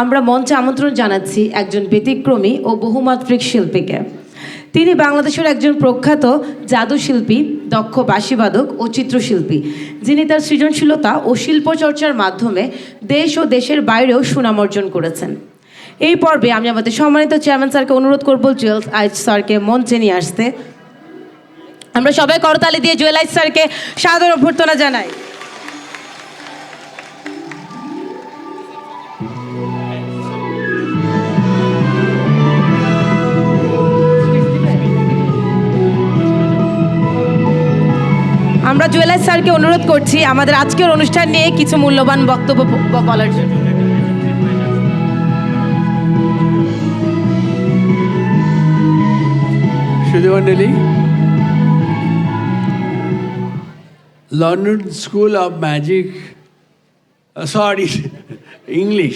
আমরা মঞ্চে আমন্ত্রণ জানাচ্ছি একজন ব্যতিক্রমী ও বহুমাত্রিক শিল্পীকে। তিনি বাংলাদেশের একজন প্রখ্যাত জাদুশিল্পী, দক্ষ বাঁশিবাদক ও চিত্রশিল্পী, যিনি তার সৃজনশীলতা ও শিল্পচর্চার মাধ্যমে দেশ ও দেশের বাইরেও সুনাম অর্জন করেছেন। এই পর্বে আমি আমাদের সম্মানিত চেয়ারম্যান স্যারকে অনুরোধ করব জুয়েল আইচ স্যারকে মঞ্চে নিয়ে আসতে। আমরা সবাই করতালি দিয়ে জুয়েল আইচ স্যারকে সাদর অভ্যর্থনা জানাই। আমরা জুয়েল আইচ স্যারকে অনুরোধ করছি আমাদের আজকের অনুষ্ঠান নিয়ে কিছু মূল্যবান বক্তব্য বলার জন্য। সুধীমণ্ডলী, London school of magic, sorry English,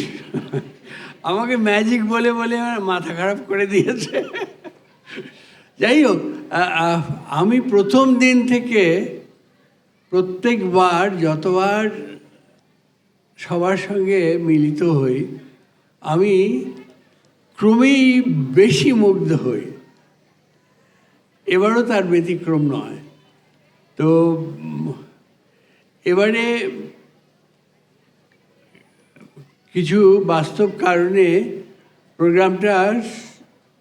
আমাকে ম্যাজিক বলে বলে মাথা খারাপ করে দিয়েছে। যাই হোক, আমি প্রথম দিন থেকে প্রত্যেকবার যতবার সবার সঙ্গে মিলিত হই, আমি ক্রমেই বেশি মুগ্ধ হই। এবারও তার ব্যতিক্রম নয়। তো এবারে কিছু বাস্তব কারণে প্রোগ্রামটা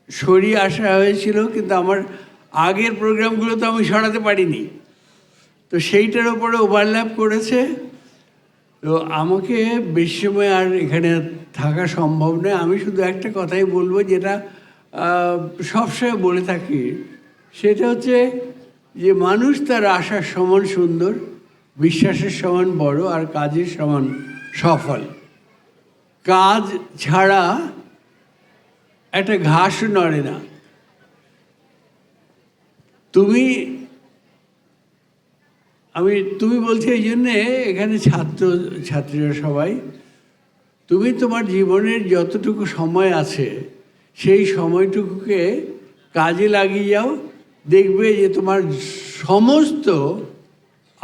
সরিয়ে আসা হয়েছিল, কিন্তু আমার আগের প্রোগ্রামগুলো তো আমি সরাতে পারিনি, তো সেইটার ওপরে ওভারল্যাপ করেছে। তো আমাকে বেশি সময় আর এখানে থাকা সম্ভব নয়। আমি শুধু একটা কথাই বলবো, যেটা সবসময় বলে থাকি, সেটা হচ্ছে যে মানুষ তার আশার সমান সুন্দর, বিশ্বাসের সমান বড়, আর কাজের সমান সফল। কাজ ছাড়া একটা ঘাসও নড়ে না। তুমি বলছি এই জন্যে, এখানে ছাত্রীরা সবাই, তুমি তোমার জীবনের যতটুকু সময় আছে সেই সময়টুকুকে কাজে লাগিয়ে যাও, দেখবে যে তোমার সমস্ত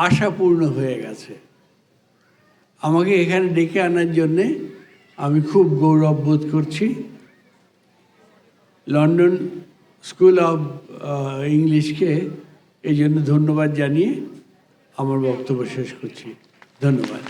আশা পূর্ণ হয়ে গেছে। আমাকে এখানে ডেকে আনার জন্যে আমি খুব গৌরব বোধ করছি। লন্ডন স্কুল অফ ইংলিশকে এই জন্য ধন্যবাদ জানিয়ে আমার বক্তব্য শেষ করছি। ধন্যবাদ।